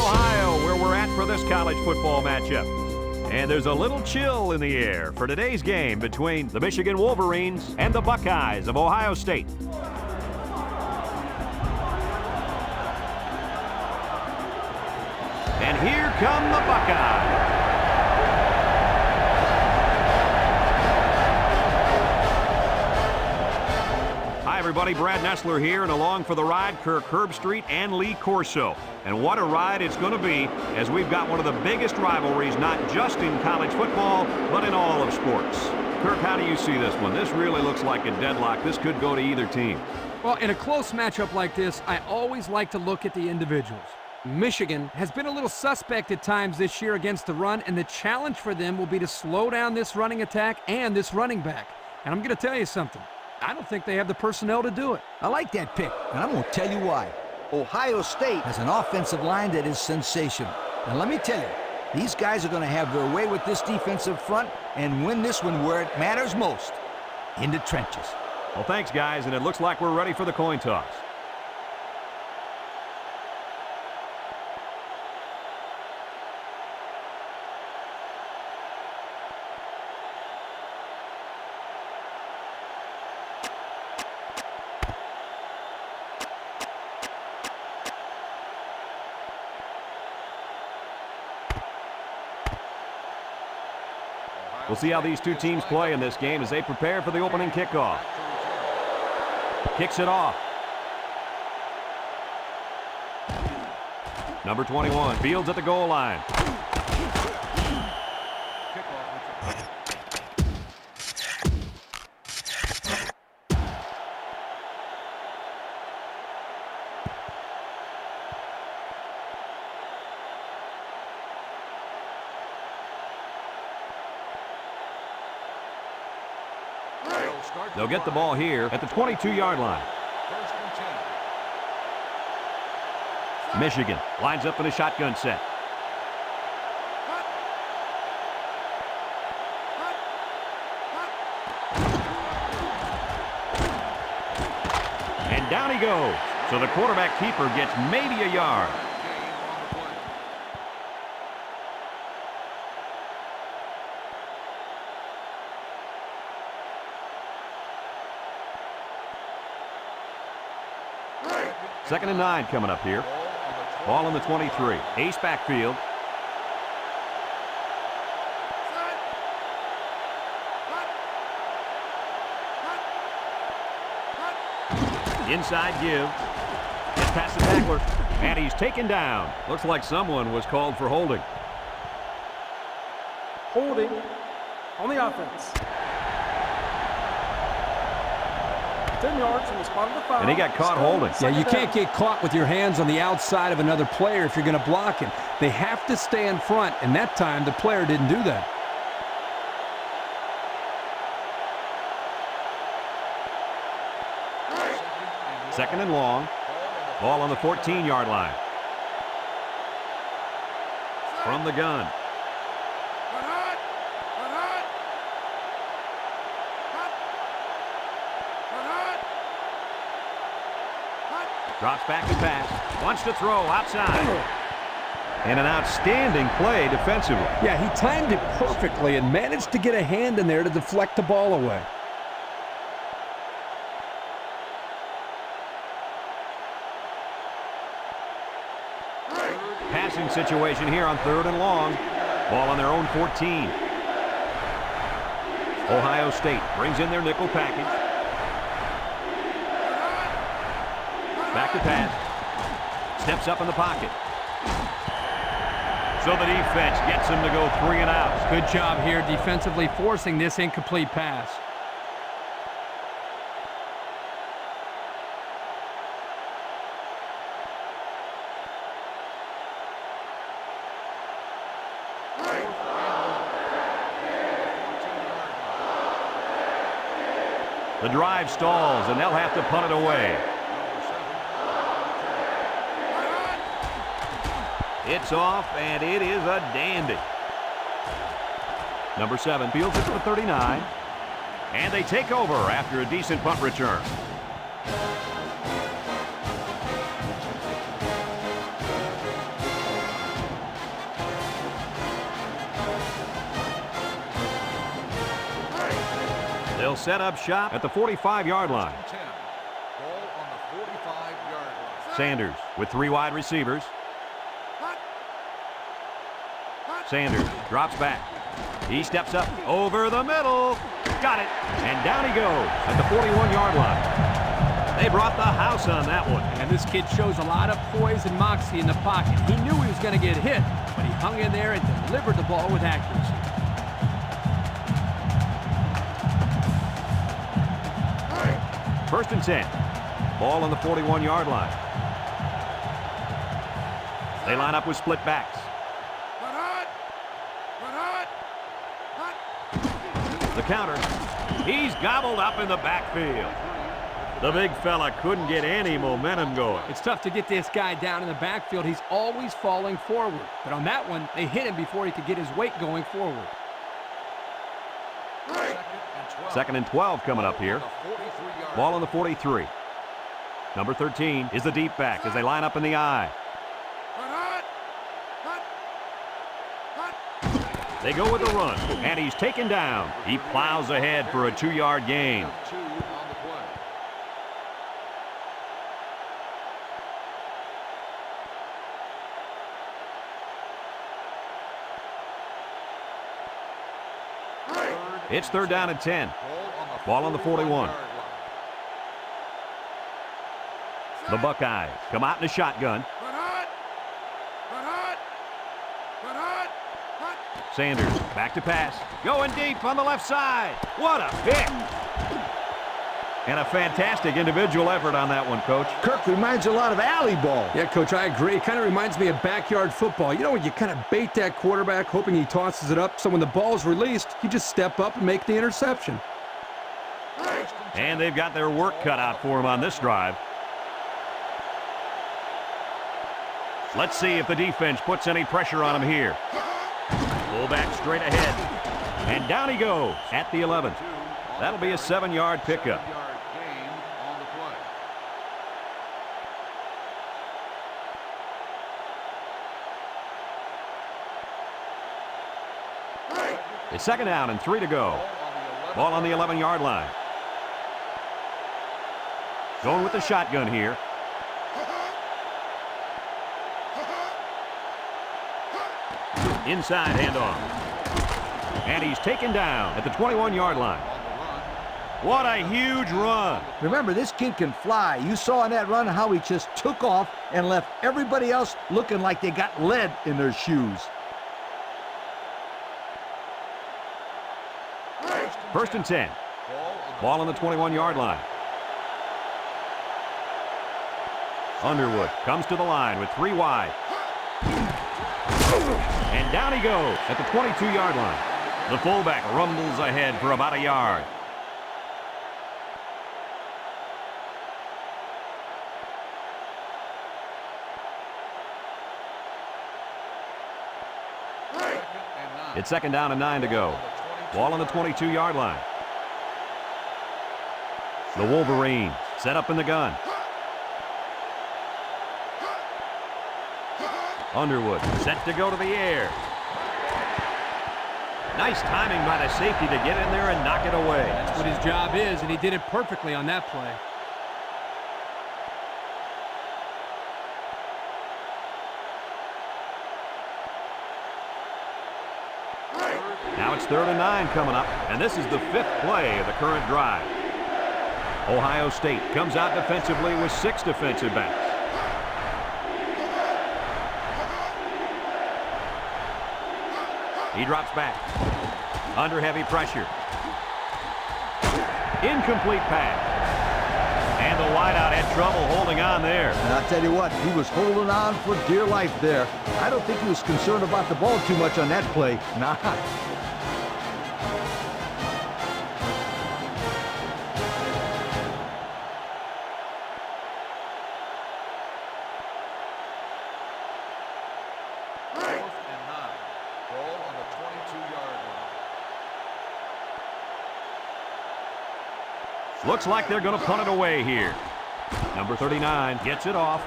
Ohio, where we're at for this college football matchup. And there's a little chill in the air for today's game between the Michigan Wolverines and the Buckeyes of Ohio State. And here come the Buckeyes. Hi, everybody. Brad Nessler here, and along for the ride, Kirk Herbstreit and Lee Corso. And what a ride it's going to be, as we've got one of the biggest rivalries, not just in college football, but in all of sports. Kirk, how do you see this one? This really looks like a deadlock. This could go to either team. Well, in a close matchup like this, I always like to look at the individuals. Michigan has been a little suspect at times this year against the run, and the challenge for them will be to slow down this running attack and this running back. And I'm going to tell you something. I don't think they have the personnel to do it. I like that pick, and I'm going to tell you why. Ohio State has an offensive line that is sensational. And let me tell you, these guys are going to have their way with this defensive front and win this one where it matters most, in the trenches. Well, thanks, guys, and it looks like we're ready for the coin toss. We'll see how these two teams play in this game as they prepare for the opening kickoff. Kicks it off. Number 21, Fields at the goal line. They'll get the ball here at the 22-yard line. Michigan lines up in a shotgun set. And down he goes. So the quarterback keeper gets maybe a yard. Second and 9 coming up here. Ball on the 23. Ace backfield. Inside give. Gets past the tackler. And he's taken down. Looks like someone was called for holding. Holding on the offense. 10 yards from the spot of the foul. And he got caught holding. Yeah, you can't get caught with your hands on the outside of another player if you're going to block him. They have to stay in front, and that time the player didn't do that. Second and long. Ball on the 14-yard line. From the gun. Drops back to pass. Wants to throw outside. And an outstanding play defensively. Yeah, he timed it perfectly and managed to get a hand in there to deflect the ball away. Passing situation here on third and long. Ball on their own 14. Ohio State brings in their nickel package. Back to pass. Steps up in the pocket. So the defense gets him to go 3 and out. Good job here defensively forcing this incomplete pass. The drive stalls, and they'll have to punt it away. It's off, and it is a dandy. Number 7 fields it to the 39. And they take over after a decent punt return. They'll set up shop at the 45-yard line. Ball on the 45-yard line. Sanders with 3 wide receivers. Sanders drops back. He steps up over the middle. Got it. And down he goes at the 41-yard line. They brought the house on that one. And this kid shows a lot of poise and moxie in the pocket. He knew he was going to get hit, but he hung in there and delivered the ball with accuracy. First and 10. Ball on the 41-yard line. They line up with split backs. The counter. He's gobbled up in the backfield. The big fella couldn't get any momentum going. It's tough to get this guy down in the backfield. He's always falling forward. But on that one, they hit him before he could get his weight going forward. Second and 12 coming up here. Ball on the 43. Number 13 is the deep back as they line up in the I. They go with the run, and he's taken down. He plows ahead for a 2-yard gain. It's third down and 10. Ball on the 41. The Buckeyes come out in a shotgun. Sanders back to pass. Going deep on the left side. What a pick. And a fantastic individual effort on that one, Coach. Kirk reminds you a lot of alley ball. Yeah, Coach, I agree. It kind of reminds me of backyard football. You know, when you kind of bait that quarterback, hoping he tosses it up, so when the ball's released, you just step up and make the interception. And they've got their work cut out for him on this drive. Let's see if the defense puts any pressure on him here. Pull back straight ahead. And down he goes at the 11. That'll be a 7-yard pickup. It's second down and 3 to go. Ball on the 11-yard line. Going with the shotgun here. Inside handoff. And he's taken down at the 21-yard line. What a huge run. Remember, this kid can fly. You saw in that run how he just took off and left everybody else looking like they got lead in their shoes. First and 10. Ball on the 21-yard line. Underwood comes to the line with 3 wide. And down he goes at the 22-yard line. The fullback rumbles ahead for about a yard. It's second down and 9 to go. Ball on the 22-yard line. The Wolverines set up in the gun. Underwood set to go to the air. Nice timing by the safety to get in there and knock it away. That's what his job is, and he did it perfectly on that play. Now it's third and 9 coming up, and this is the 5th play of the current drive. Ohio State comes out defensively with 6 defensive backs. He drops back. Under heavy pressure. Incomplete pass. And the wideout had trouble holding on there. And I'll tell you what, he was holding on for dear life there. I don't think he was concerned about the ball too much on that play. Nah. Looks like they're going to punt it away here. Number 39 gets it off.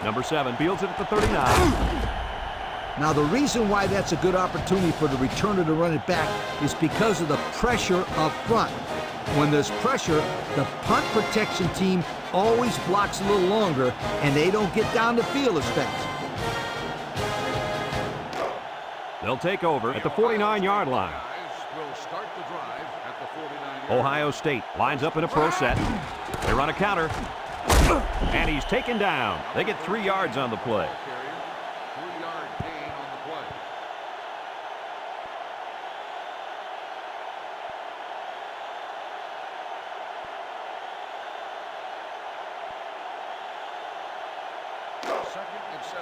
Number 7 fields it at the 39. Now, the reason why that's a good opportunity for the returner to run it back is because of the pressure up front. When there's pressure, the punt protection team always blocks a little longer, and they don't get down the field as fast. They'll take over at the 49-yard line. Will start the drive at the 49-yard Ohio State lines up in a pro set. They run a counter, and he's taken down. They get 3 yards on the play. carrier. 3-yard gain on the play.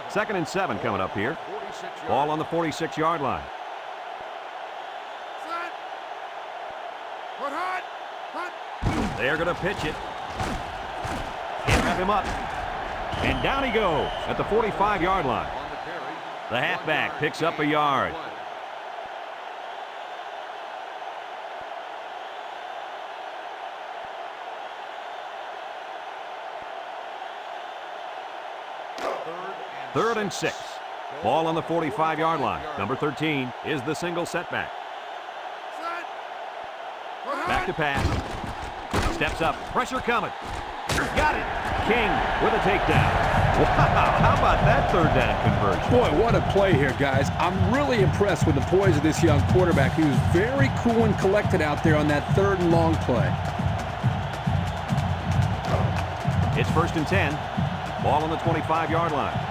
Second and 7 coming up here. Ball on the 46-yard line. They're going to pitch it. Can't wrap him up. And down he goes at the 45-yard line. The halfback picks up a yard. Third and 6. Ball on the 45-yard line. Number 13 is the single setback. Back to pass. Steps up. Pressure coming. Got it. King with a takedown. Wow, how about that third down conversion? Boy, what a play here, guys. I'm really impressed with the poise of this young quarterback. He was very cool and collected out there on that third and long play. It's first and 10. Ball on the 25-yard line.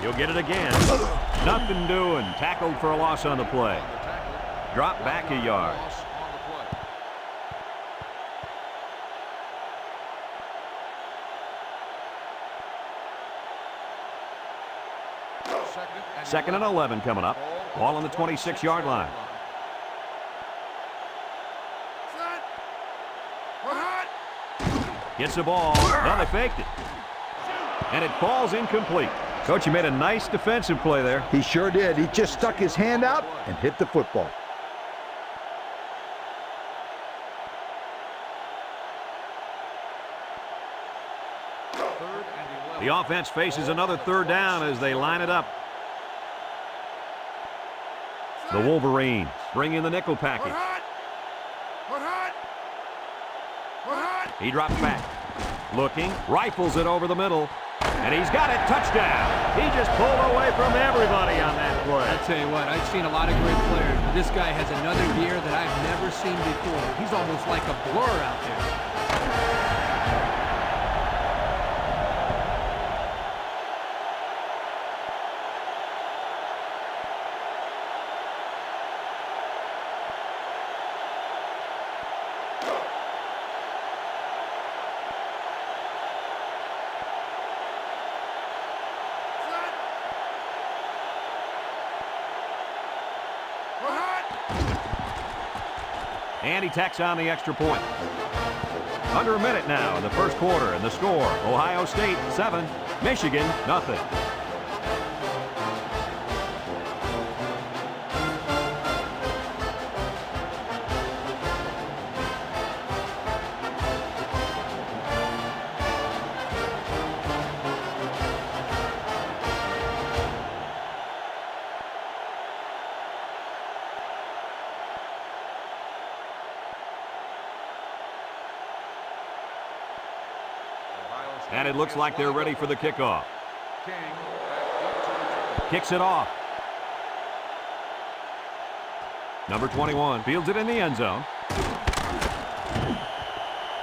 He'll get it again. Nothing doing. Tackled for a loss on the play. Drop back a yard. Second and 11 coming up. Ball on the 26-yard line. Gets the ball. Now they faked it. And it falls incomplete. Coach, you made a nice defensive play there. He sure did. He just stuck his hand out and hit the football. The offense faces another third down as they line it up. The Wolverines bring in the nickel package. He drops back. Looking, rifles it over the middle. And he's got it. Touchdown. He just pulled away from everybody on that play. I tell you what, I've seen a lot of great players, but this guy has another gear that I've never seen before. He's almost like a blur out there. And he tacks on the extra point. Under a minute now in the first quarter, and the score, Ohio State 7, Michigan nothing. And it looks like they're ready for the kickoff. Kicks it off. Number 21 fields it in the end zone.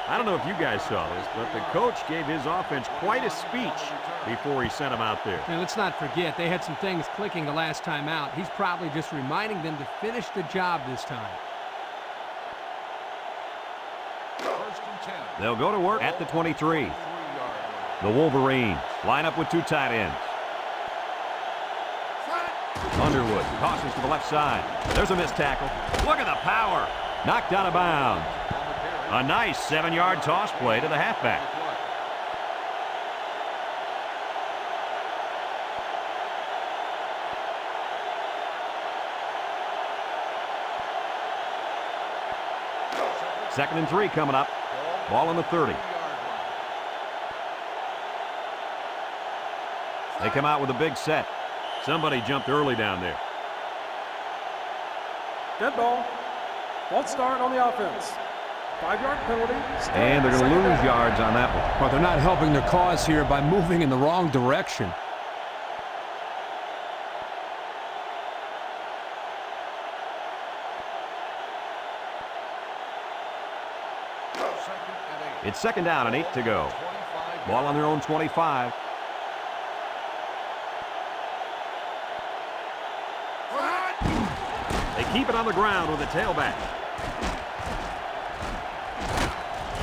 I don't know if you guys saw this, but the coach gave his offense quite a speech before he sent them out there. And let's not forget, they had some things clicking the last time out. He's probably just reminding them to finish the job this time. They'll go to work at the 23. The Wolverines line up with two tight ends. Underwood tosses to the left side. There's a missed tackle. Look at the power. Knocked out of bounds. A nice 7-yard toss play to the halfback. 2nd and 3 coming up. Ball on the 30. They come out with a big set. Somebody jumped early down there. Dead ball. False start on the offense. 5-yard penalty. And they're going to lose yards on that one. But they're not helping their cause here by moving in the wrong direction. It's 2nd down and 8 to go. Ball on their own 25. They keep it on the ground with the tailback.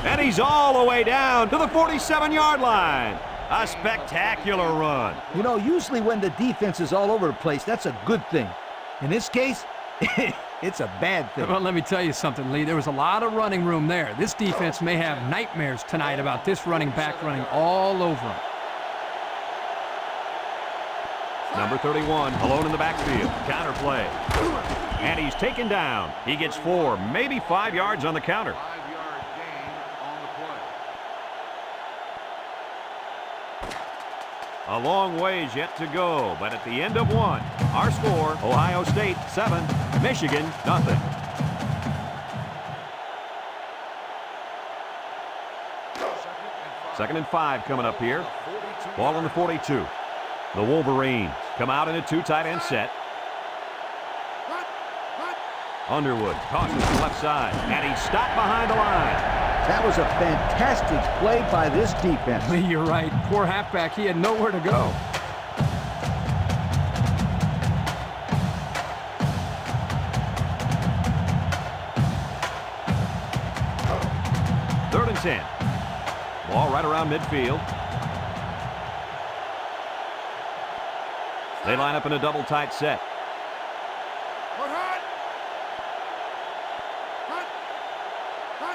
And he's all the way down to the 47-yard line. A spectacular run. You know, usually when the defense is all over the place, that's a good thing. In this case, it's a bad thing. Well, let me tell you something, Lee. There was a lot of running room there. This defense may have nightmares tonight about this running back running all over him. Number 31, alone in the backfield. Counter play. And he's taken down. He gets 4, maybe 5 yards on the counter. 5-yard gain on the play. A long ways yet to go, but at the end of 1, our score, Ohio State 7, Michigan nothing. Second and 5 coming up here. Ball on the 42. The Wolverines come out in a 2 tight end set. Underwood tosses to the left side, and he's stopped behind the line. That was a fantastic play by this defense. Lee, you're right. Poor halfback. He had nowhere to go. Third and 10. Ball right around midfield. They line up in a double tight set.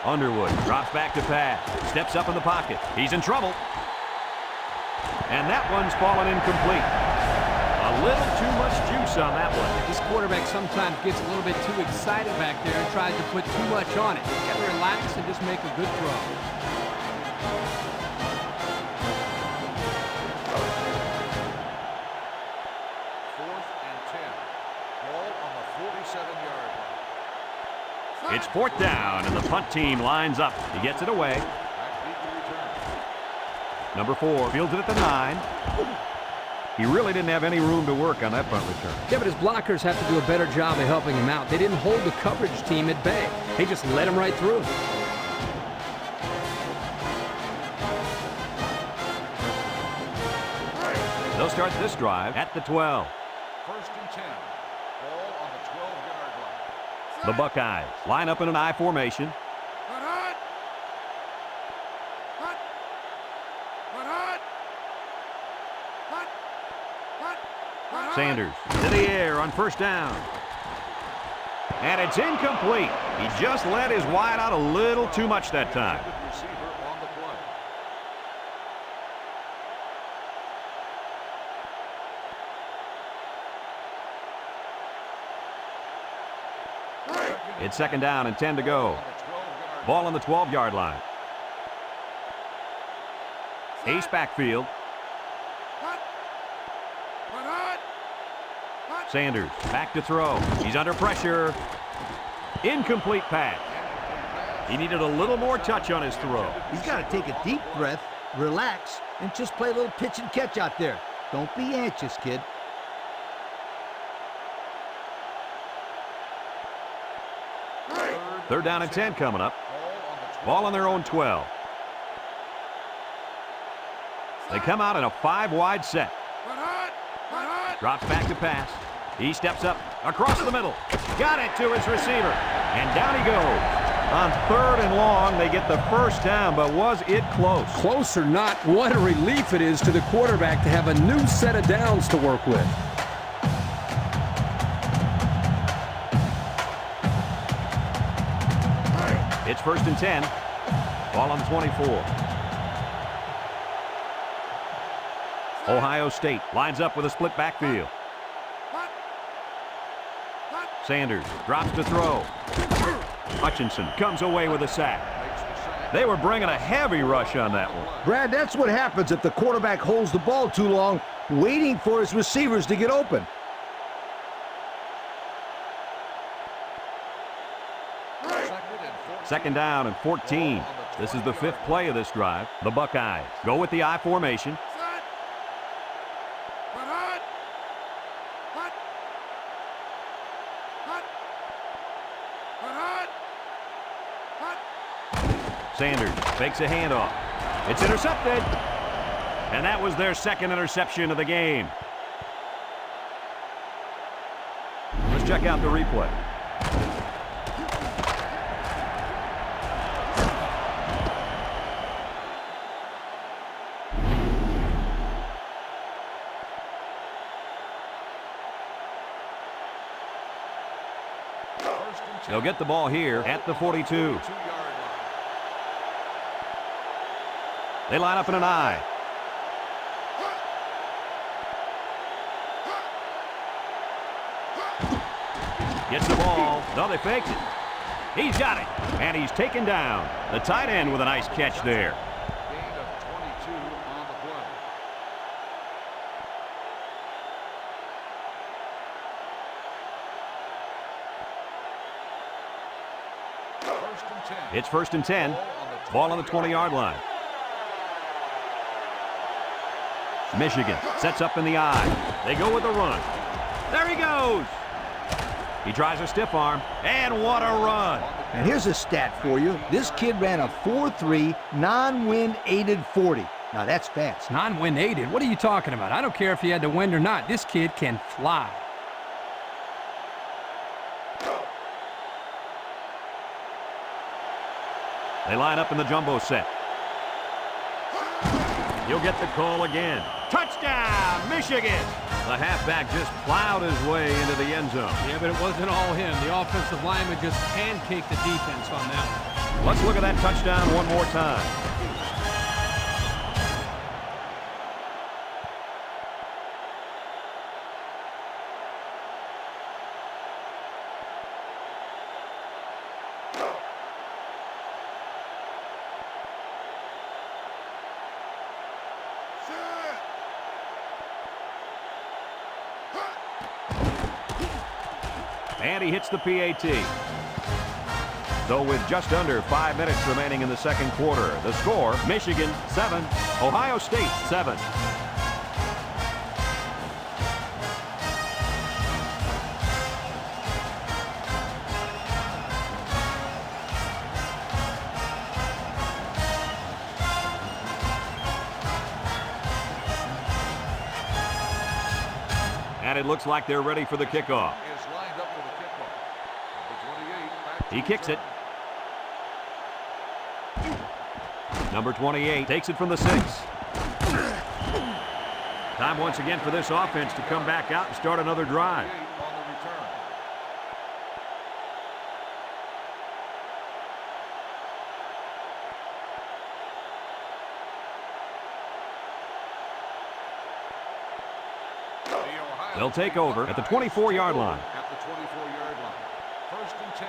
Underwood drops back to pass. Steps up in the pocket. He's in trouble. And that one's fallen incomplete. A little too much juice on that one. This quarterback sometimes gets a little bit too excited back there and tries to put too much on it. You got to relax and just make a good throw. It's 4th down, and the punt team lines up. He gets it away. Number 4 fields it at the 9. He really didn't have any room to work on that punt return. Yeah, but his blockers have to do a better job of helping him out. They didn't hold the coverage team at bay. They just let him right through. They'll start this drive at the 12. 1st and 10. Ball on the 12-yard line. The Buckeyes line up in an I formation. Sanders to the air on 1st down. And it's incomplete. He just let his wide out a little too much that time. Receiver on the play. It's 2nd down and 10 to go. Ball on the 12-yard line. Ace backfield. Sanders back to throw. He's under pressure. Incomplete pass. He needed a little more touch on his throw. He's got to take a deep breath, relax, and just play a little pitch and catch out there. Don't be anxious, kid. Third down and 10 coming up. Ball on their own 12. They come out in a 5-wide set. Drops back to pass. He steps up across the middle. Got it to his receiver. And down he goes. On 3rd and long, they get the 1st down, but was it close? Close or not, what a relief it is to the quarterback to have a new set of downs to work with. It's 1st and 10. Ball on the 24. Ohio State lines up with a split backfield. Sanders drops to throw. Hutchinson comes away with a sack. They were bringing a heavy rush on that one. Brad, that's what happens if the quarterback holds the ball too long, waiting for his receivers to get open. Second down and 14. This is the 5th play of this drive. The Buckeyes go with the I formation. Sanders fakes a handoff. It's intercepted. And that was their second interception of the game. Let's check out the replay. They'll get the ball here at the 42. They line up in an I. Gets the ball. No, they faked it. He's got it. And he's taken down. The tight end with a nice catch there. Gain of 22 on the play. First and 10. It's 1st and 10. Ball on the 20-yard line. Michigan sets up in the I. They go with the run. There he goes. He tries a stiff arm, and what a run. And here's a stat for you. This kid ran a 4.3 non-wind aided 40. Now that's fast. Non-wind aided? What are you talking about? I don't care if he had the wind or not. This kid can fly. They line up in the jumbo set. You'll get the call again. Touchdown, Michigan! The halfback just plowed his way into the end zone. Yeah, but it wasn't all him. The offensive lineman just pancaked the defense on that one. Let's look at that touchdown one more time. And he hits the PAT. So with just under 5 minutes remaining in the second quarter, the score, Michigan 7, Ohio State 7. And it looks like they're ready for the kickoff. He kicks it. Number 28 takes it from the 6. Time once again for this offense to come back out and start another drive. They'll take over at the 24-yard line. At the 24-yard line. First and 10.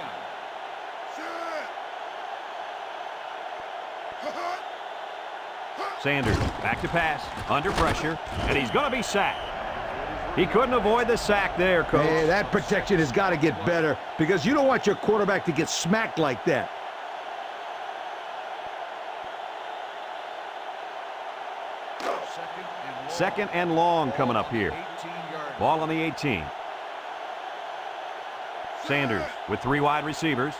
Sanders back to pass, under pressure, and he's going to be sacked. He couldn't avoid the sack there, Coach. Hey, that protection has got to get better because you don't want your quarterback to get smacked like that. Second and long coming up here. Ball on the 18. Sanders with 3 wide receivers.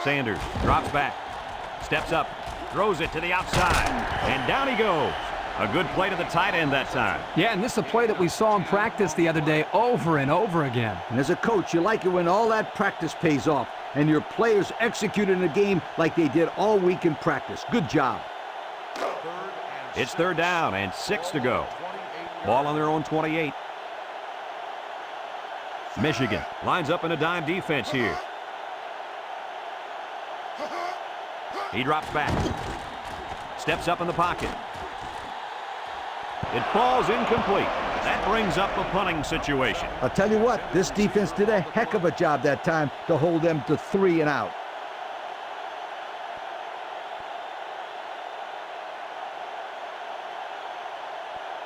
Sanders drops back, steps up, throws it to the outside, and down he goes. A good play to the tight end that time. Yeah, and this is a play that we saw in practice the other day over and over again. And as a coach, you like it when all that practice pays off and your players execute in the game like they did all week in practice. Good job. It's 3rd down and 6 to go. Ball on their own 28. Michigan lines up in a dime defense here. He drops back, steps up in the pocket. It falls incomplete. That brings up a punting situation. I'll tell you what, this defense did a heck of a job that time to hold them to 3 and out.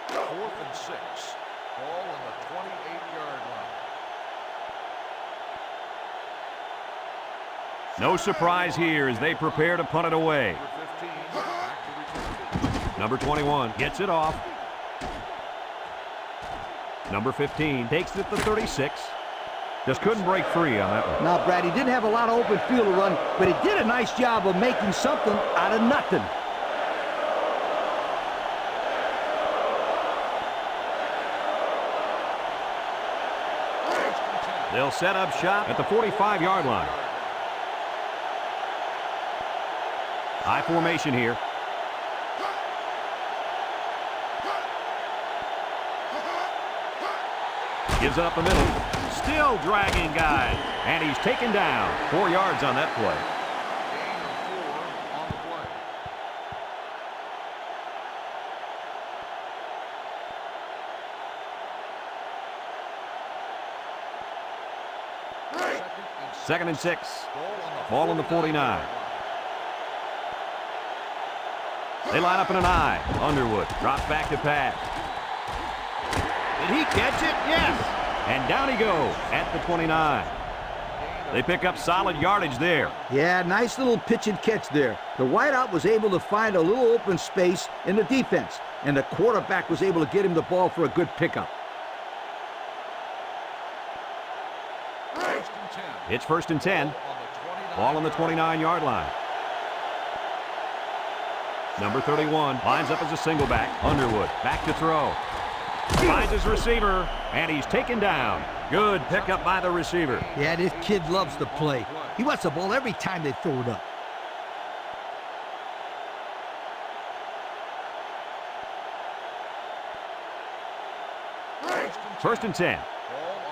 Fourth and 6. Ball on the 28-yard line. No surprise here as they prepare to punt it away. Number 21 gets it off. Number 15 takes it at the 36. Just couldn't break free on that one. Now, Brad, he didn't have a lot of open field to run, but he did a nice job of making something out of nothing. They'll set up shop at the 45-yard line. High formation here. Gives it up the middle. Still dragging guys. And he's taken down. 4 yards on that play. Gain of 4 on the play. Second and 6. Ball on the 49. They line up in an I. Underwood drops back to pass. Did he catch it? Yes. And down he goes at the 29. They pick up solid yardage there. Yeah, nice little pitch and catch there. The wideout was able to find a little open space in the defense, and the quarterback was able to get him the ball for a good pickup. It's first and 10. Ball on the 29-yard line. Number 31 lines up as a single back. Underwood back to throw. Finds his receiver, and he's taken down. Good pickup by the receiver. Yeah, this kid loves to play. He wants the ball every time they throw it up. First and 10.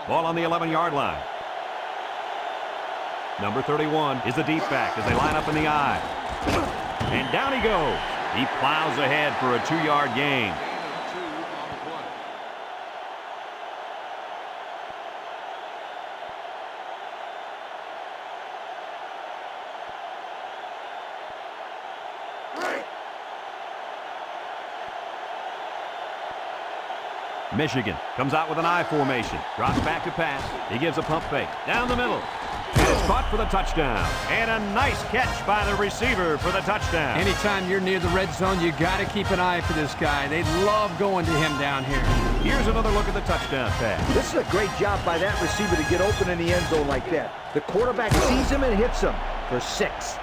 Ball on the 11-yard line. Number 31 is the deep back as they line up in the I. And down he goes. He plows ahead for a 2-yard gain. Michigan comes out with an I formation. Drops back to pass. He gives a pump fake. Down the middle. And it's caught for the touchdown. And a nice catch by the receiver for the touchdown. Anytime you're near the red zone, you got to keep an eye for this guy. They love going to him down here. Here's another look at the touchdown pass. This is a great job by that receiver to get open in the end zone like that. The quarterback sees him and hits him for 6.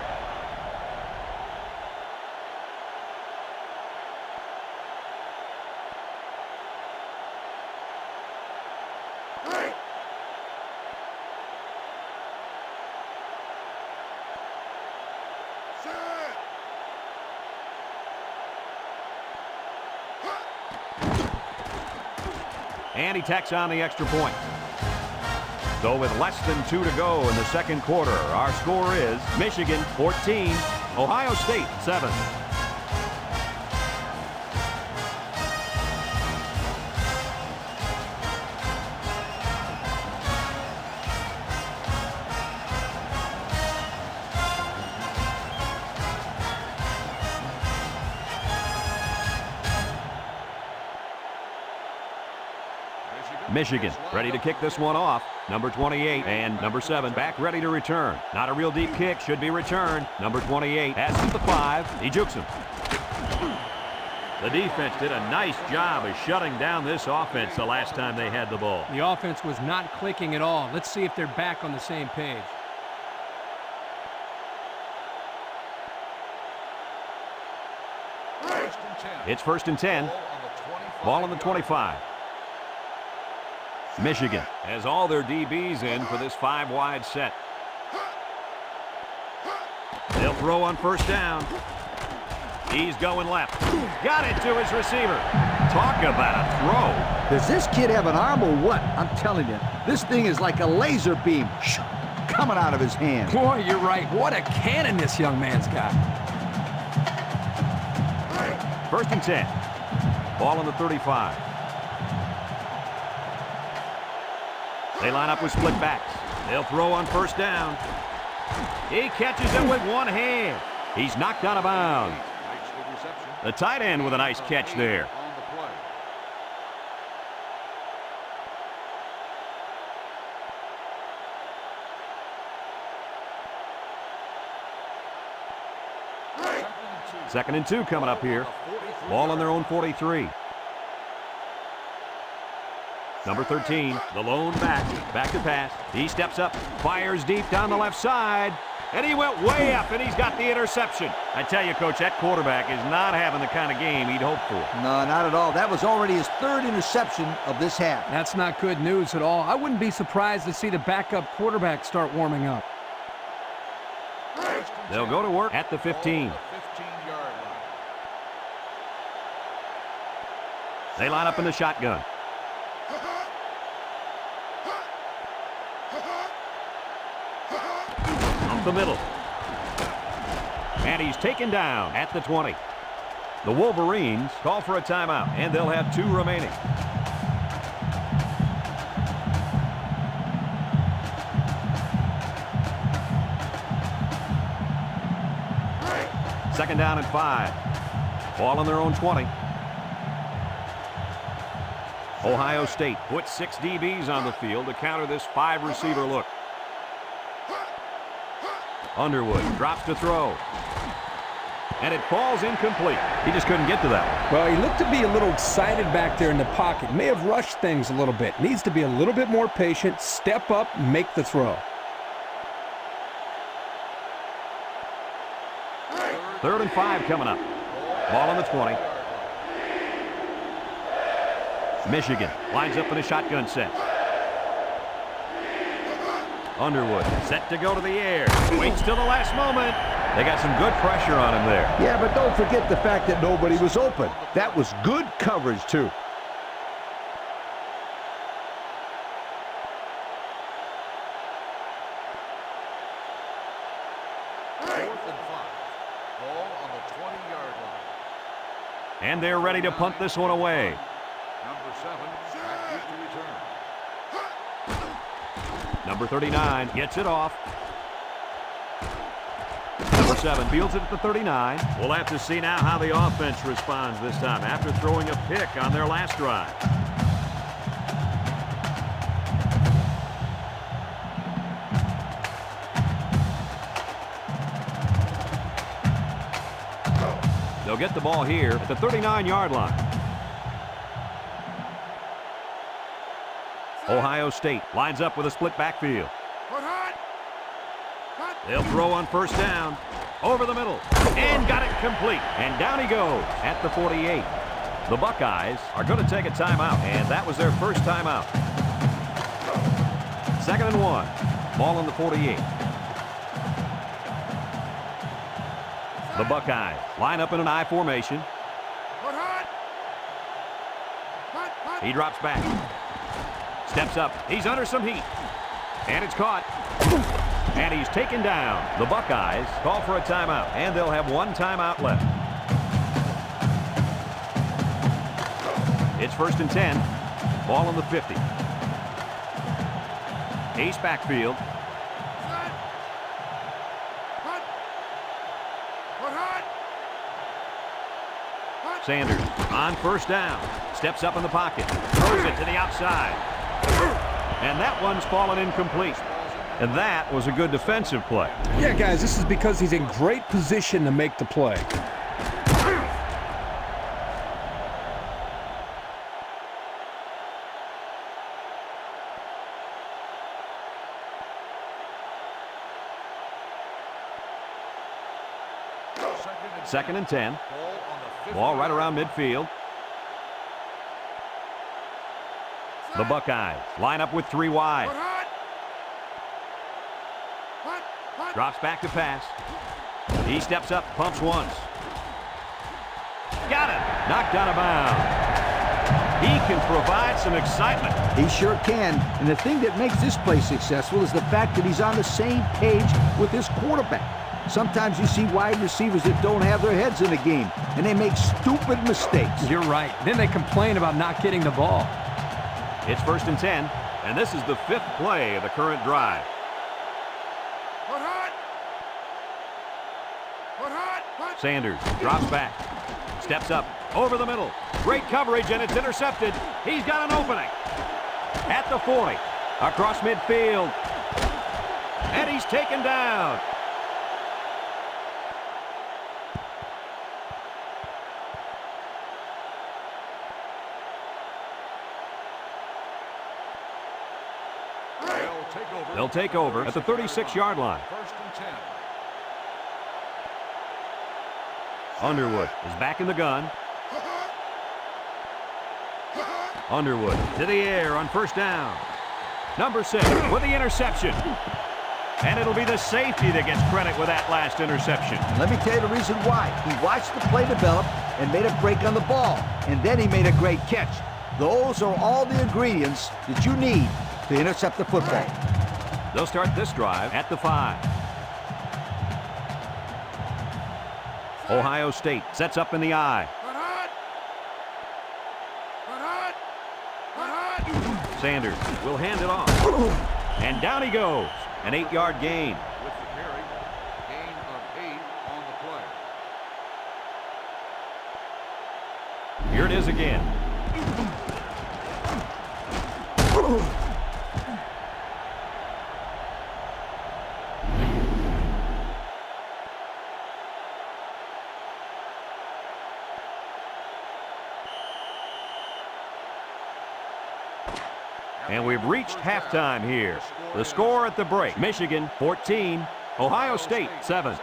And he tacks on the extra point. So with less than 2 to go in the second quarter, our score is Michigan 14, Ohio State 7. Michigan ready to kick this one off. Number 28 and number 7 back ready to return. Not a real deep kick, should be returned. Number 28 has it at the 5. He jukes him. The defense did a nice job of shutting down this offense the last time they had the ball. The offense was not clicking at all. Let's see if they're back on the same page. It's first and 10. Ball on the 25. Michigan has all their DBs in for this 5-wide set. They'll throw on first down. He's going left. Got it to his receiver. Talk about a throw. Does this kid have an arm or what? I'm telling you, this thing is like a laser beam coming out of his hand. Boy, you're right. What a cannon this young man's got. First and 10. Ball on the 35. They line up with split backs. They'll throw on first down. He catches it with one hand. He's knocked out of bounds. The tight end with a nice catch there. Second and 2 coming up here. Ball on their own 43. Number 13, the lone back to pass. He steps up, fires deep down the left side, and he went way up, and he's got the interception. I tell you, Coach, that quarterback is not having the kind of game he'd hoped for. No, not at all. That was already his third interception of this half. That's not good news at all. I wouldn't be surprised to see the backup quarterback start warming up. They'll go to work at the 15. They line up in the shotgun. Up the middle. And he's taken down at the 20. The Wolverines call for a timeout, and they'll have 2 remaining. Second down and 5. Ball on their own 20. Ohio State puts 6 DBs on the field to counter this 5-receiver look. Underwood drops to throw. And it falls incomplete. He just couldn't get to that. Well, he looked to be a little excited back there in the pocket. May have rushed things a little bit. Needs to be a little bit more patient, step up, make the throw. Third and 5 coming up. Ball on the 20. Michigan lines up in a shotgun set. Underwood set to go to the air. Waits till the last moment. They got some good pressure on him there. Yeah, but don't forget the fact that nobody was open. That was good coverage, too. And they're ready to punt this one away. Number 7, active to return. Number 39 gets it off. Number 7 fields it at the 39. We'll have to see now how the offense responds this time after throwing a pick on their last drive. They'll get the ball here at the 39-yard line. Ohio State lines up with a split backfield. They'll throw on first down. Over the middle. And got it complete. And down he goes at the 48. The Buckeyes are going to take a timeout, and that was their first timeout. Second and 1. Ball on the 48. The Buckeyes line up in an I formation. He drops back. Steps up. He's under some heat. And it's caught. And he's taken down. The Buckeyes call for a timeout, and they'll have 1 timeout left. It's first and 10. Ball on the 50. Ace backfield. Sanders on first down. Steps up in the pocket. Throws it to the outside. And that one's fallen incomplete. And that was a good defensive play. Yeah, guys, this is because he's in great position to make the play. Second and 10. Ball right around midfield. The Buckeyes line up with 3 wide. Drops back to pass. He steps up, pumps once. Got it. Knocked out of bounds. He can provide some excitement. He sure can. And the thing that makes this play successful is the fact that he's on the same page with his quarterback. Sometimes you see wide receivers that don't have their heads in the game, and they make stupid mistakes. You're right. Then they complain about not getting the ball. It's first and 10. And this is the 5th play of the current drive. Sanders drops back, steps up, over the middle. Great coverage, and it's intercepted. He's got an opening. At the 40, across midfield. And he's taken down. They'll take over at the 36-yard line. First and 10. Underwood is back in the gun. Underwood to the air on first down. Number 6 with the interception. And it'll be the safety that gets credit with that last interception. And let me tell you the reason why. He watched the play develop and made a break on the ball. And then he made a great catch. Those are all the ingredients that you need to intercept the football. They'll start this drive at the 5. Ohio State sets up in the I. Sanders will hand it off. And down he goes. An 8-yard gain. With the carry, gain of 8 on the play. Here it is again. And we've reached halftime here. The score at the break, Michigan 14, Ohio State 7.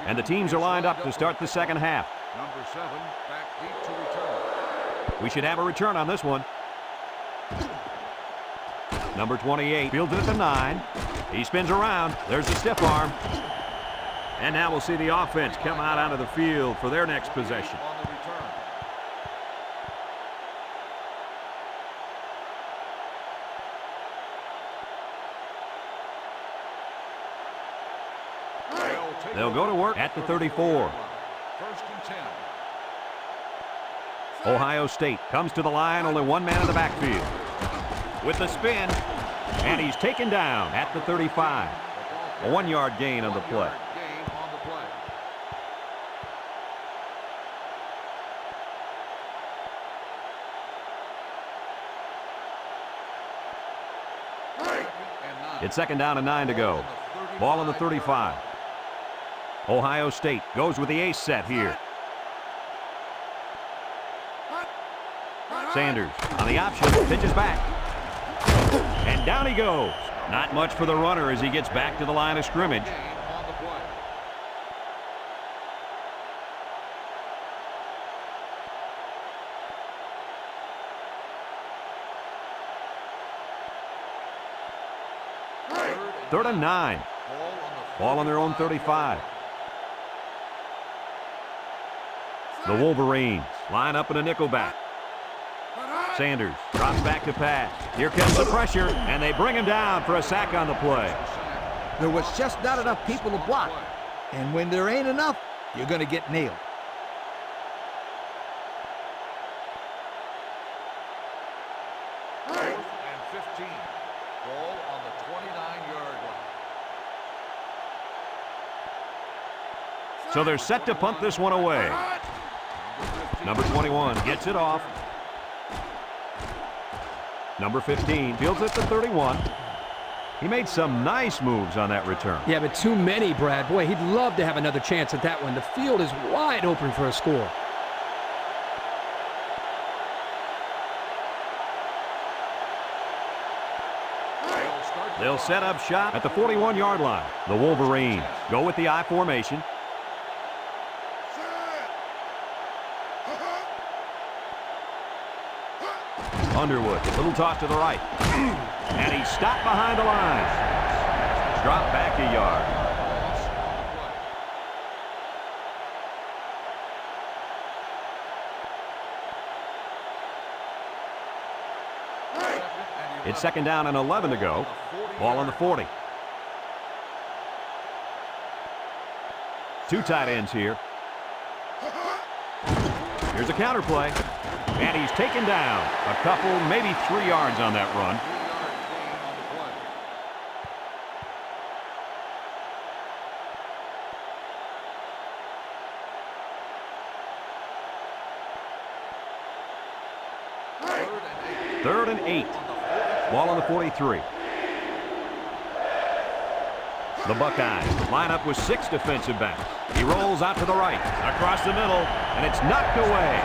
And the teams are lined up to start the second half. Number 7 back deep to return. We should have a return on this one. Number 28 fields it at the 9. He spins around. There's a stiff arm. And now we'll see the offense come out onto the field for their next possession. On the return. They'll go to work at the 34. First and 10. Ohio State comes to the line, only one man in the backfield. With the spin, and he's taken down at the 35. A 1-yard gain on the play. Gain on the play. It's second down and 9 to go. Ball on the 35. Ohio State goes with the ace set here. Sanders on the option, pitches back. And down he goes. Not much for the runner as he gets back to the line of scrimmage. Gain on the play. Third and 9. Ball on their own 35. The Wolverines line up in a nickel back. Sanders drops back to pass. Here comes the pressure, and they bring him down for a sack on the play. There was just not enough people to block. And when there ain't enough, you're going to get nailed. Fourth and 15. Ball on the 29-yard line. So they're set to punt this one away. Number 21 gets it off. Number 15 fields it to 31. He made some nice moves on that return. Yeah, but too many, Brad. Boy, he'd love to have another chance at that one. The field is wide open for a score. They'll set up shop at the 41-yard line. The Wolverines go with the I formation. Underwood, little toss to the right. And he's stopped behind the line. Drop back a yard. It's second down and 11 to go. Ball on the 40. Two tight ends here. Here's a counter play. And he's taken down. A couple, maybe 3 yards on that run. 3rd and 8. Ball on the 43. The Buckeyes line up with 6 defensive backs. He rolls out to the right, across the middle, and it's knocked away.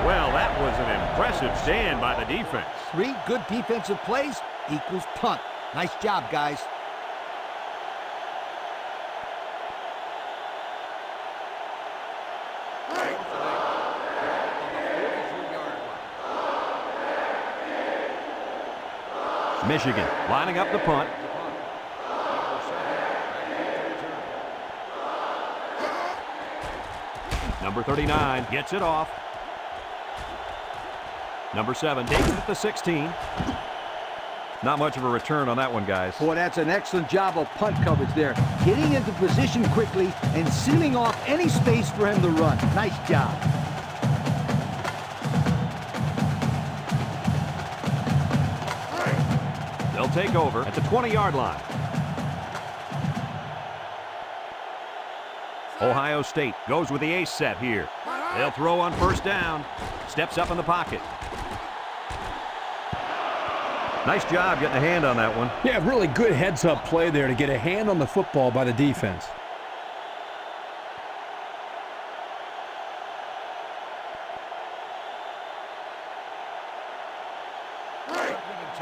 Well, that was an impressive stand by the defense. 3 good defensive plays equals punt. Nice job, guys. Michigan lining up the punt. Number 39 gets it off. Number 7 takes it at the 16. Not much of a return on that one, guys. Boy, that's an excellent job of punt coverage there. Getting into position quickly and sealing off any space for him to run. Nice job. They'll take over at the 20-yard line. Ohio State goes with the ace set here. They'll throw on first down. Steps up in the pocket. Nice job getting a hand on that one. Yeah, really good heads-up play there to get a hand on the football by the defense.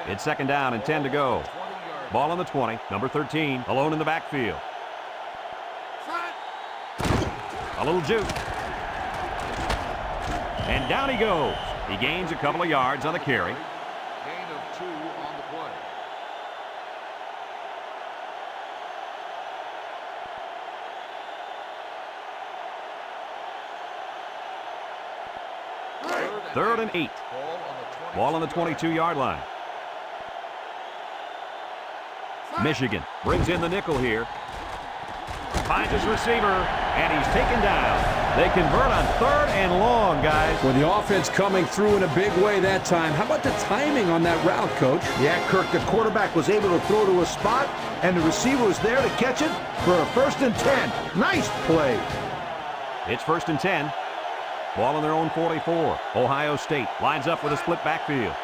It's second down and 10 to go. Ball on the 20. Number 13 alone in the backfield. A little juke. And down he goes. He gains a couple of yards on the carry. Gain of 2 on the play. Third and 8. Ball on the 22-yard line. Michigan brings in the nickel here. Finds his receiver, and he's taken down. They convert on 3rd and long, guys. Well, the offense coming through in a big way that time. How about the timing on that route, Coach? Yeah, Kirk, the quarterback was able to throw to a spot, and the receiver was there to catch it for a 1st and 10. Nice play. It's 1st and 10. Ball on their own 44. Ohio State lines up with a split backfield.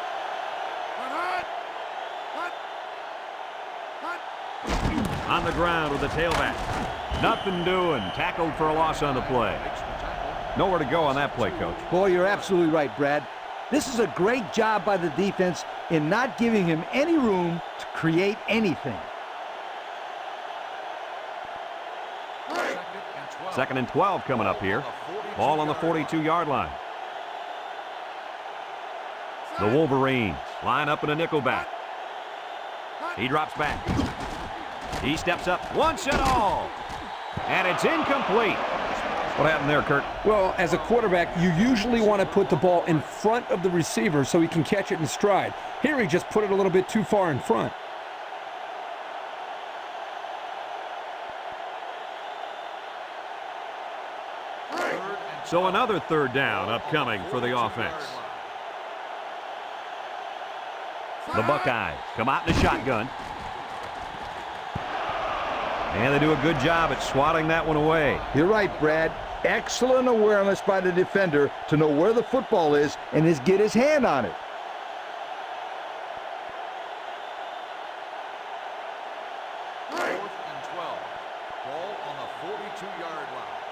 On the ground with the tailback. Nothing doing. Tackled for a loss on the play. Nowhere to go on that play, Coach. Boy, you're absolutely right, Brad. This is a great job by the defense in not giving him any room to create anything. 2nd and 12 coming up here. Ball on the 42-yard line. The Wolverines line up in a nickel back. He drops back. He steps up once and all. And it's incomplete. What happened there, Kurt? Well, as a quarterback, you usually want to put the ball in front of the receiver so he can catch it in stride. Here he just put it a little bit too far in front. So another 3rd down upcoming for the offense. The Buckeyes come out in the shotgun. And they do a good job at swatting that one away. You're right, Brad. Excellent awareness by the defender to know where the football is and get his hand on it.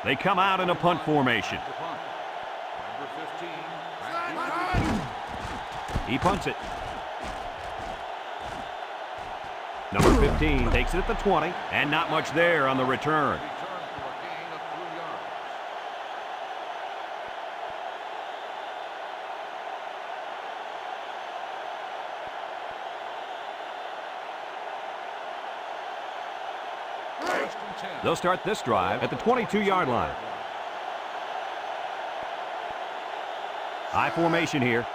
They come out in a punt formation. He punts it. Number 15 takes it at the 20, and not much there on the return. They'll start this drive at the 22-yard line. High formation here.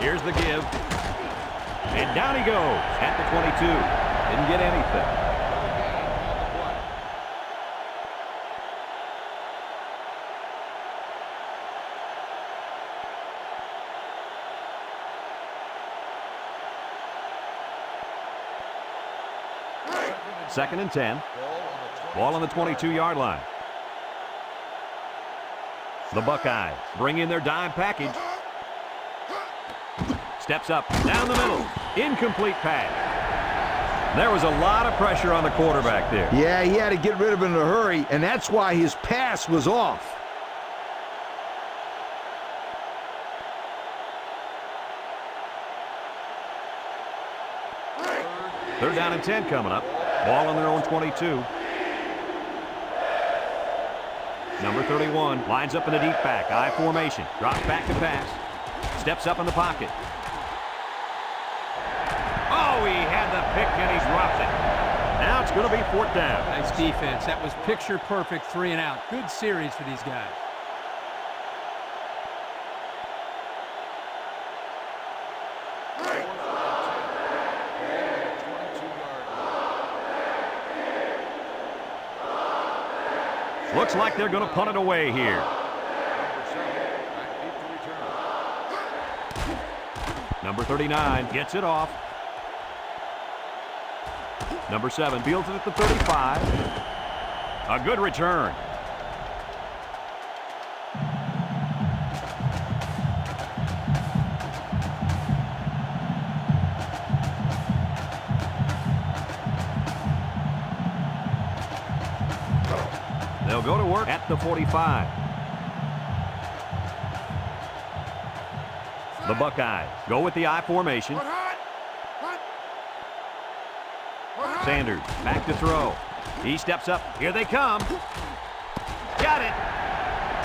Here's the give. And down he goes at the 22. Didn't get anything. Second and 10. Ball on the 22-yard line. The Buckeyes bring in their dime package. Steps up, down the middle. Incomplete pass. There was a lot of pressure on the quarterback there. Yeah, he had to get rid of it in a hurry, and that's why his pass was off. Third down and 10 coming up. Ball on their own 22. Number 31 lines up in the deep back. I formation. Drops back to pass. Steps up in the pocket. Oh, he had the pick and he's dropped it. Now it's going to be fourth down. Nice defense. That was picture perfect 3 and out. Good series for these guys. Looks like they're going to punt it away here. Number 39 gets it off. Number 7 fields it at the 35. A good return. They'll go to work at the 45. The Buckeyes go with the I formation. Sanders back to throw. He steps up. Here they come. Got it.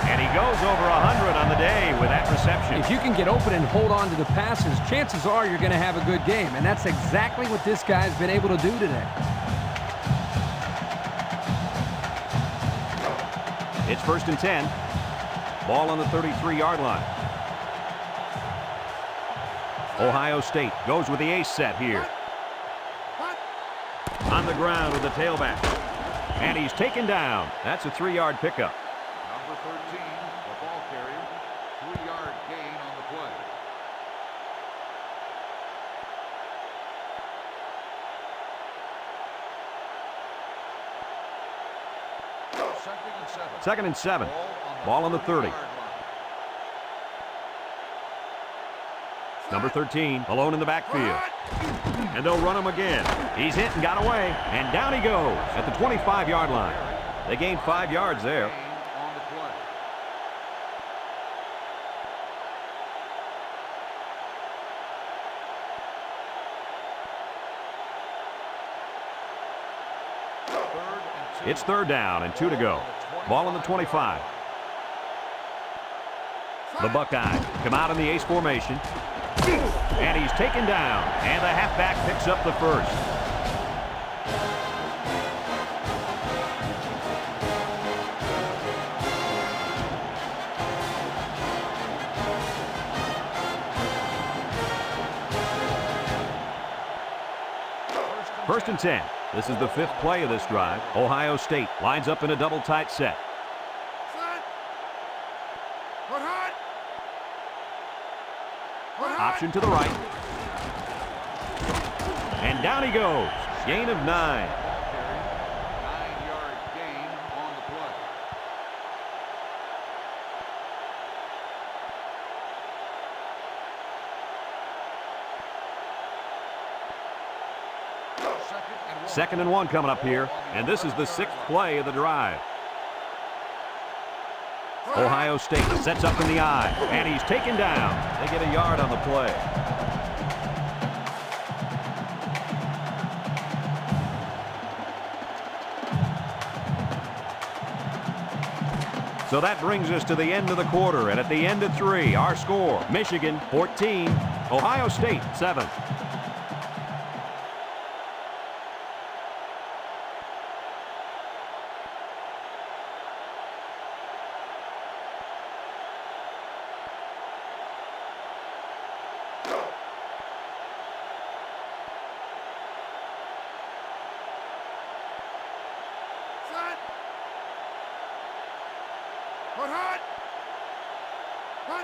And he goes over 100 on the day with that reception. If you can get open and hold on to the passes, chances are you're going to have a good game. And that's exactly what this guy's been able to do today. It's first and 10. Ball on the 33-yard line. Ohio State goes with the ace set here. On the ground with the tailback. And he's taken down. That's a 3-yard pickup. Number 13, the ball carrier. 3-yard gain on the play. Second and 7. Ball on the 30. Number 13 alone in the backfield. And they'll run him again. He's hit and got away. And down he goes at the 25-yard line. They gained 5 yards there. It's third down and 2 to go. Ball on the 25. The Buckeyes come out in the ace formation. And he's taken down. And the halfback picks up the first. First and 10. This is the 5th play of this drive. Ohio State lines up in a double tight set. Option to the right. And down he goes. Gain of 9. 9-yard gain on the play. Second and 1 coming up here. And this is the 6th play of the drive. Ohio State sets up in the I, and he's taken down. They get a yard on the play. So that brings us to the end of the quarter, and at the end of 3, our score, Michigan 14, Ohio State 7.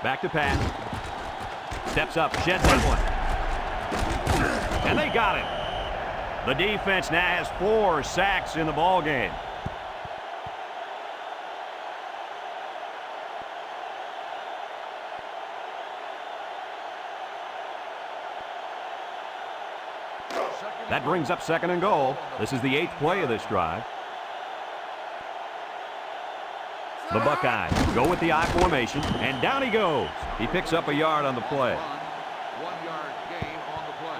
Back to pass. Steps up, sheds that one. And they got it. The defense now has 4 sacks in the ball game. That brings up 2nd and goal. This is the 8th play of this drive. The Buckeyes go with the I formation, and down he goes. He picks up a yard on the play. 1 yard gain on the play.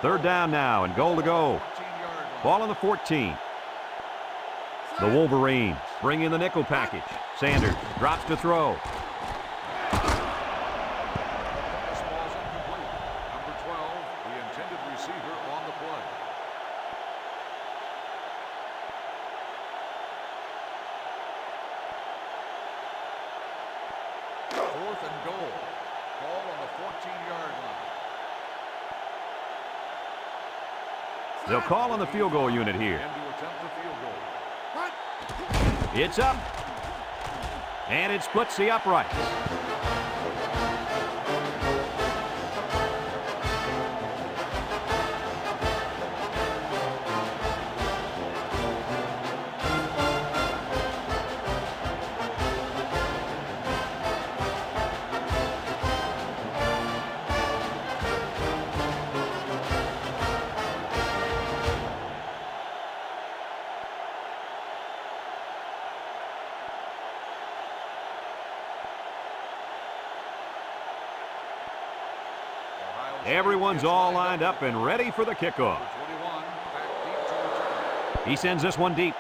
Third down now, and goal to go. 14-yard line. Ball on the 14. The Wolverines bring in the nickel package. Sanders drops to throw. This ball's incomplete. Number 12, the intended receiver on the play. Fourth and goal. Ball on the 14-yard line. They'll call on the field goal unit here. And to attempt the field goal. It's up. And it splits the uprights. Everyone's all lined up and ready for the kickoff. 21, back deep to return. He sends this one deep.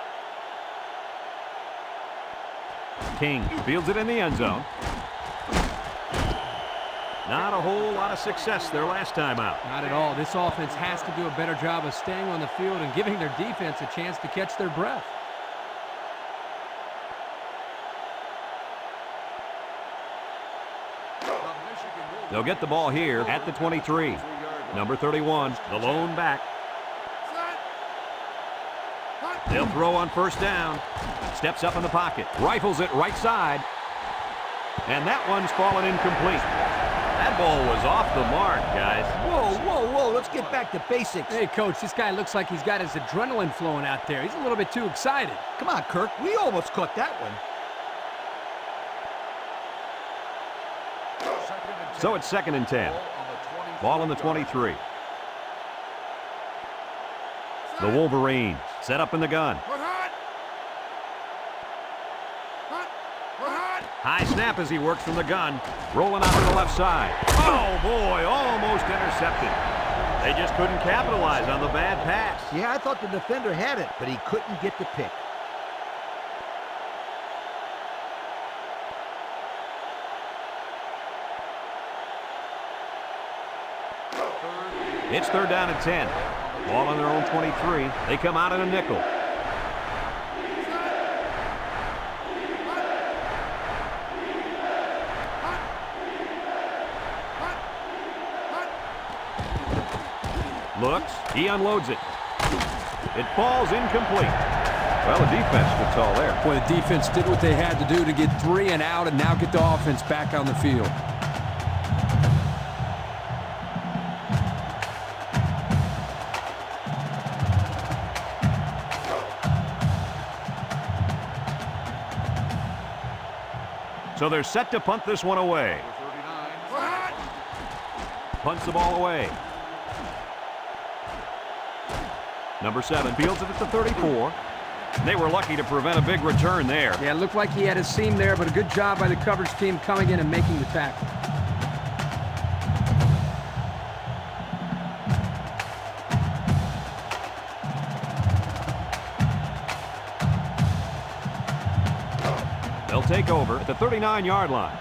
King fields it in the end zone. Not a whole lot of success their last time out. Not at all. This offense has to do a better job of staying on the field and giving their defense a chance to catch their breath. They'll get the ball here at the 23. Number 31, the lone back. They'll throw on first down. Steps up in the pocket. Rifles it right side. And that one's fallen incomplete. That ball was off the mark, guys. Whoa, whoa, whoa. Let's get back to basics. Hey, Coach, this guy looks like he's got his adrenaline flowing out there. He's a little bit too excited. Come on, Kirk. We almost caught that one. So it's 2nd and 10. Ball on the 23. The Wolverines set up in the gun. High snap as he works from the gun. Rolling out to the left side. Oh, boy, almost intercepted. They just couldn't capitalize on the bad pass. Yeah, I thought the defender had it, but he couldn't get the pick. It's 3rd down and 10. Ball on their own 23. They come out in a nickel. Looks. He unloads it. It falls incomplete. Well, the defense gets all there. Boy, the defense did what they had to do to get 3 and out and now get the offense back on the field. So they're set to punt this one away. Punts the ball away. Number 7 fields it at the 34. They were lucky to prevent a big return there. Yeah, it looked like he had his seam there, but a good job by the coverage team coming in and making the tackle. They'll take over at the 39-yard line.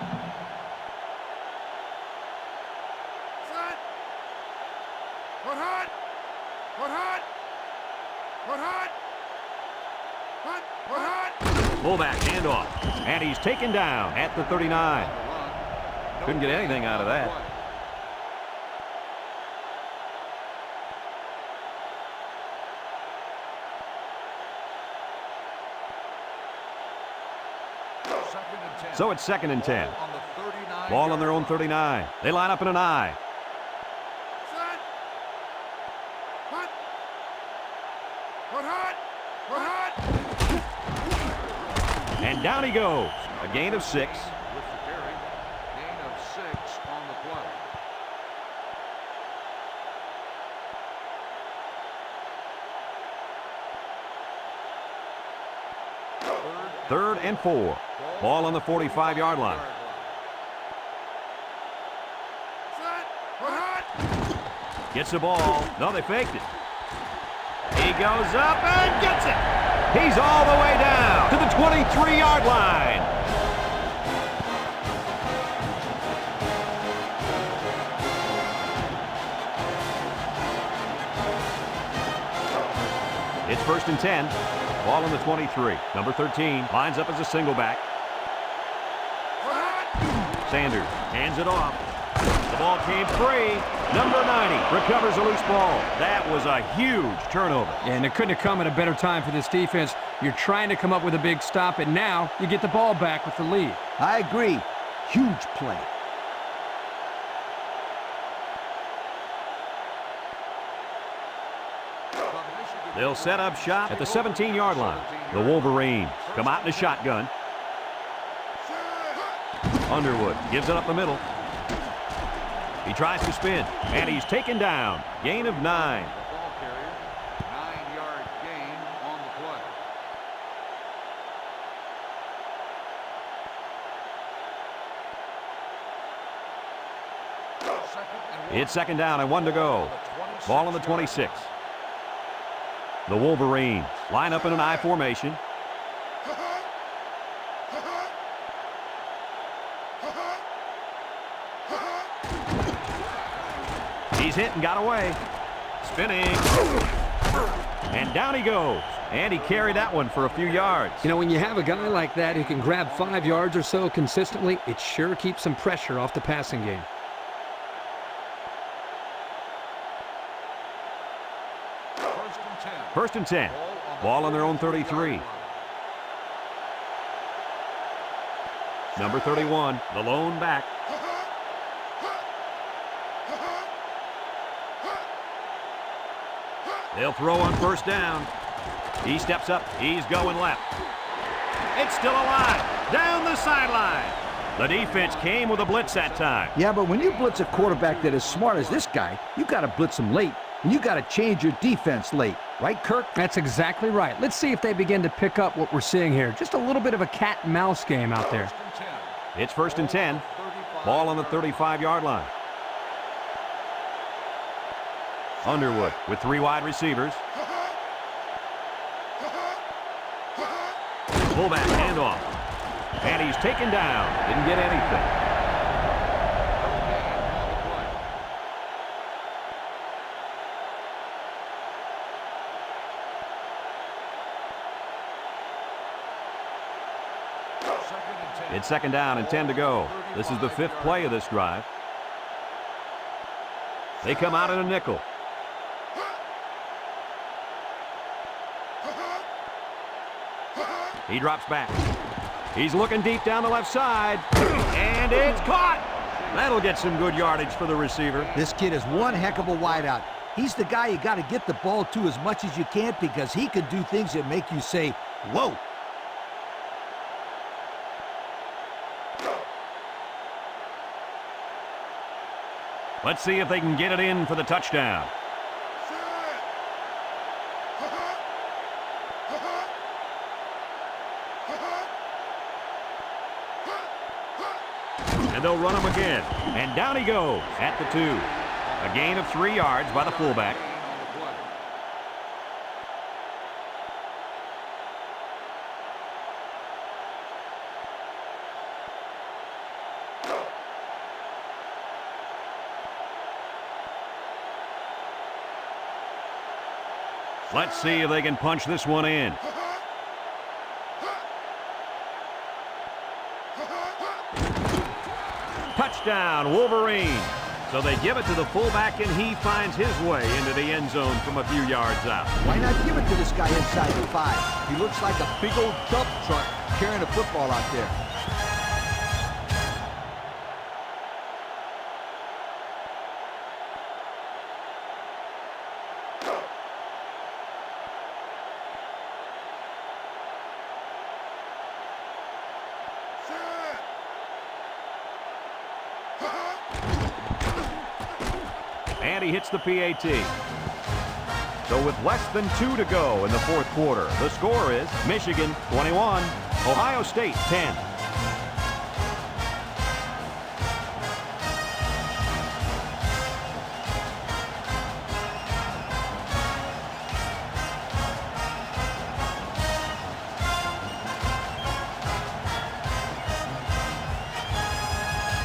Fullback handoff, and he's taken down at the 39. Couldn't get anything out of that. So it's 2nd and 10. On the 39 Ball on their own 39. They line up in an I. And down he goes. A gain of 6. with the carry. Gain of 6 on the play. Third and 4. Ball on the 45-yard line. Gets the ball. No, they faked it. He goes up and gets it. He's all the way down to the 23-yard line. It's 1st and 10. Ball on the 23. Number 13 lines up as a single back. Sanders hands it off. The ball came free. Number 90 recovers a loose ball. That was a huge turnover. And it couldn't have come at a better time for this defense. You're trying to come up with a big stop, and now you get the ball back with the lead. I agree. Huge play. They'll set up shop at the 17-yard line. The Wolverines come out in a shotgun. Underwood gives it up the middle. He tries to spin, and he's taken down. Gain of 9. Ball carrier, 9-yard gain on the play. It's 2nd down and 1 to go. Ball on the 26. The Wolverines line up in an I formation. He's hit and got away. Spinning. And down he goes. And he carried that one for a few yards. You know, when you have a guy like that who can grab 5 yards or so consistently, it sure keeps some pressure off the passing game. First and 10. Ball on their own 33. Number 31, the lone back. They'll throw on 1st down. He steps up. He's going left. It's still alive. Down the sideline. The defense came with a blitz that time. Yeah, but when you blitz a quarterback that is smart as this guy, you got to blitz him late, and you got to change your defense late. Right, Kirk? That's exactly right. Let's see if they begin to pick up what we're seeing here. Just a little bit of a cat and mouse game out there. It's 1st and 10. Ball on the 35-yard line. Underwood with 3 wide receivers. Fullback handoff. And he's taken down. Didn't get anything. It's 2nd down and 10 to go. This is the 5th play of this drive. They come out in a nickel. He drops back. He's looking deep down the left side. And it's caught. That'll get some good yardage for the receiver. This kid is one heck of a wideout. He's the guy you got to get the ball to as much as you can because he can do things that make you say, whoa. Let's see if they can get it in for the touchdown. And they'll run him again. And down he goes at the 2. A gain of 3 yards by the fullback. Let's see if they can punch this one in. Touchdown, Wolverine. So they give it to the fullback, and he finds his way into the end zone from a few yards out. Why not give it to this guy inside the 5? He looks like a big old dump truck carrying a football out there. And he hits the PAT. So with less than 2 to go in the fourth quarter, the score is Michigan 21, Ohio State 10.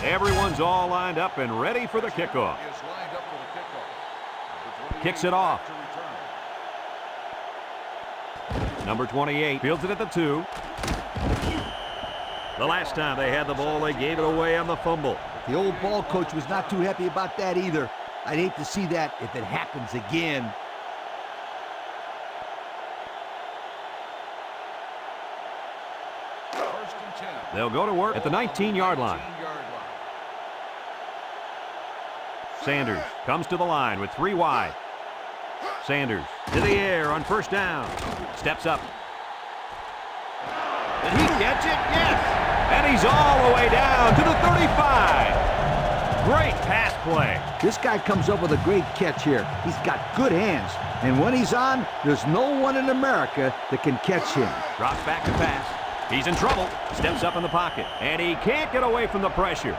Everyone's all lined up and ready for the kickoff. Kicks it off. Number 28 fields it at the 2. The last time they had the ball, they gave it away on the fumble. The old ball coach was not too happy about that either. I'd hate to see that if it happens again. First and 10. They'll go to work at the 19-yard line. Sanders comes to the line with 3 wide. Sanders to the air on first down. Steps up. Did he catch it? Yes! And he's all the way down to the 35. Great pass play. This guy comes up with a great catch here. He's got good hands. And when he's on, there's no one in America that can catch him. Drops back to pass. He's in trouble. Steps up in the pocket. And he can't get away from the pressure.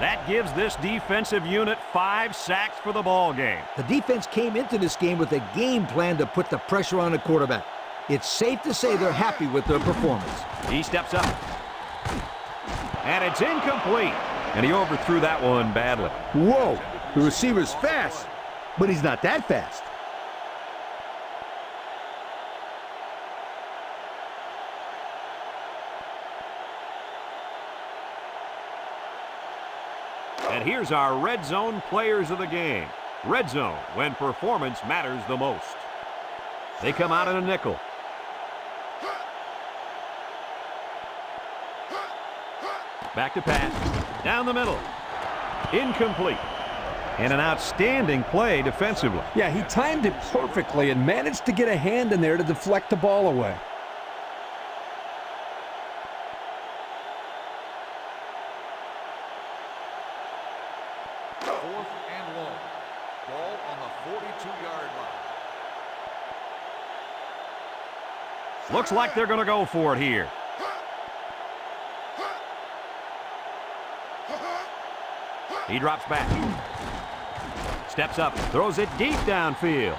That gives this defensive unit 5 sacks for the ball game. The defense came into this game with a game plan to put the pressure on the quarterback. It's safe to say they're happy with their performance. He steps up. And it's incomplete. And he overthrew that one badly. Whoa, the receiver's fast, but he's not that fast. And here's our red zone players of the game. Red zone, when performance matters the most. They come out in a nickel. Back to pass. Down the middle. Incomplete. And an outstanding play defensively. Yeah, he timed it perfectly and managed to get a hand in there to deflect the ball away. Looks like they're going to go for it here. He drops back. Steps up, throws it deep downfield.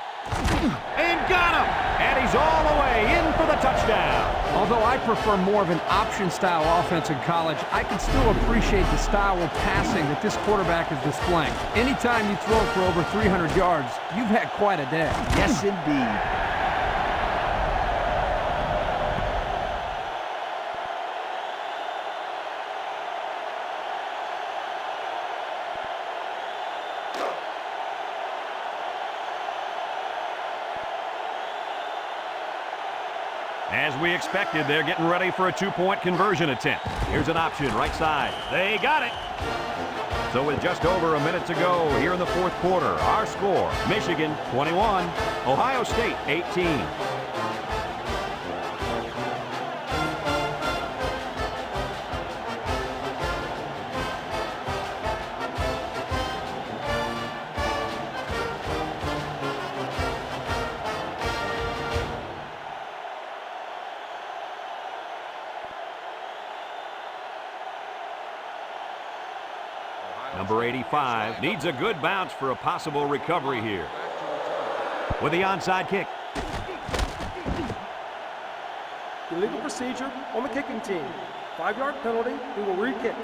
And got him! And he's all the way in for the touchdown. Although I prefer more of an option-style offense in college, I can still appreciate the style of passing that this quarterback is displaying. Anytime you throw for over 300 yards, you've had quite a day. Yes, indeed. As we expected, they're getting ready for a 2-point conversion attempt. Here's an option, right side. They got it. So with just over a minute to go here in the fourth quarter, our score, Michigan 21, Ohio State 18. Number 85 needs a good bounce for a possible recovery here. With the onside kick. Illegal procedure on the kicking team. 5-yard penalty. We will re-kick.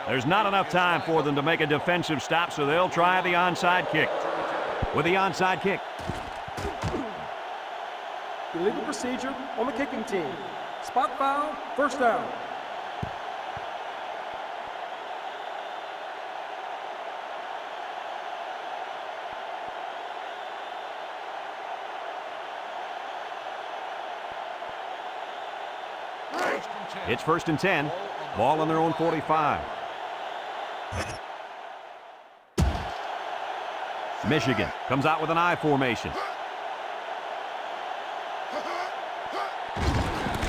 There's not enough time for them to make a defensive stop, so they'll try the onside kick. With the onside kick. Illegal procedure on the kicking team. Spot foul, first down. It's 1st and 10. Ball on their own 45. Michigan comes out with an I formation.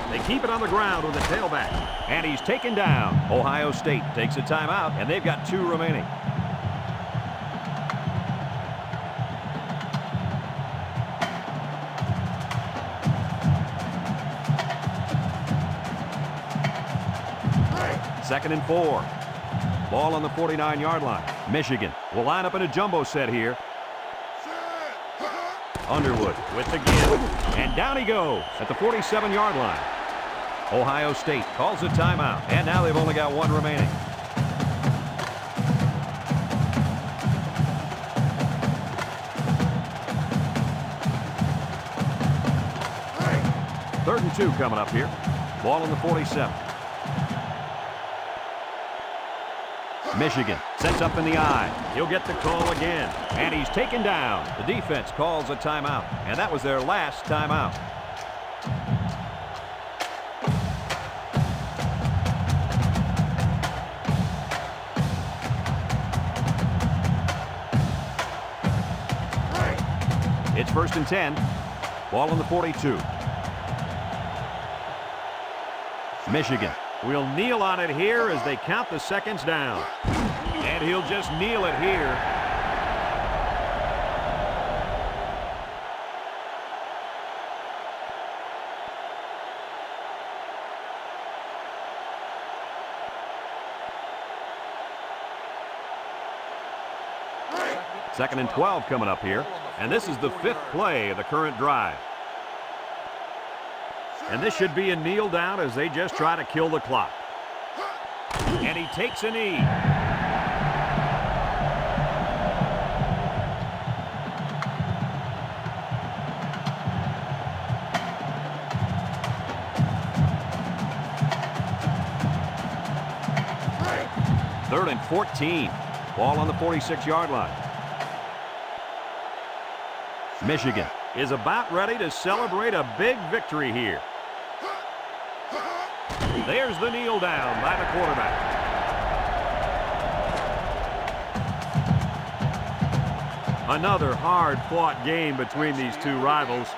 They keep it on the ground with the tailback. And he's taken down. Ohio State takes a timeout, and they've got 2 remaining. Second and 4. Ball on the 49-yard line. Michigan will line up in a jumbo set here. Underwood with the give. And down he goes at the 47-yard line. Ohio State calls a timeout. And now they've only got 1 remaining. Third and 2 coming up here. Ball on the 47. Michigan sets up in the I. He'll get the call again. And he's taken down. The defense calls a timeout. And that was their last timeout. It's 1st and 10. Ball on the 42. Michigan will kneel on it here as they count the seconds down. And he'll just kneel it here. Second and 12 coming up here. And this is the 5th play of the current drive. And this should be a kneel down as they just try to kill the clock. And he takes a knee. Third and 14. Ball on the 46-yard line. Michigan is about ready to celebrate a big victory here. There's the kneel down by the quarterback. Another hard-fought game between these 2 rivals.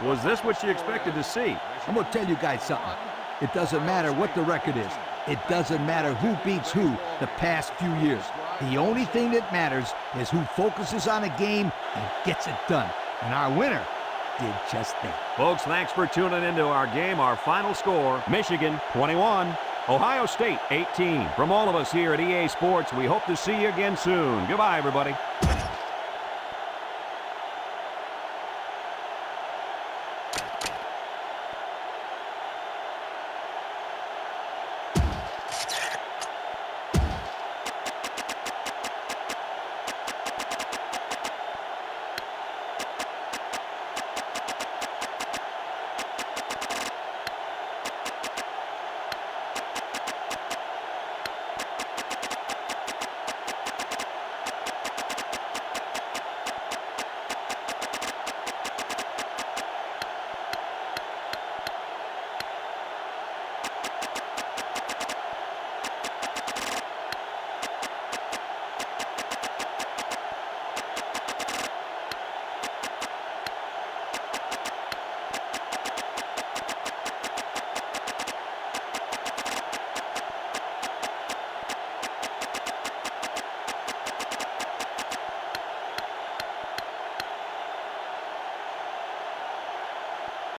Was this what you expected to see? I'm going to tell you guys something. It doesn't matter what the record is. It doesn't matter who beats who the past few years. The only thing that matters is who focuses on a game and gets it done. And our winner did just that. Folks, thanks for tuning into our game. Our final score, Michigan 21, Ohio State 18. From all of us here at EA Sports, we hope to see you again soon. Goodbye, everybody.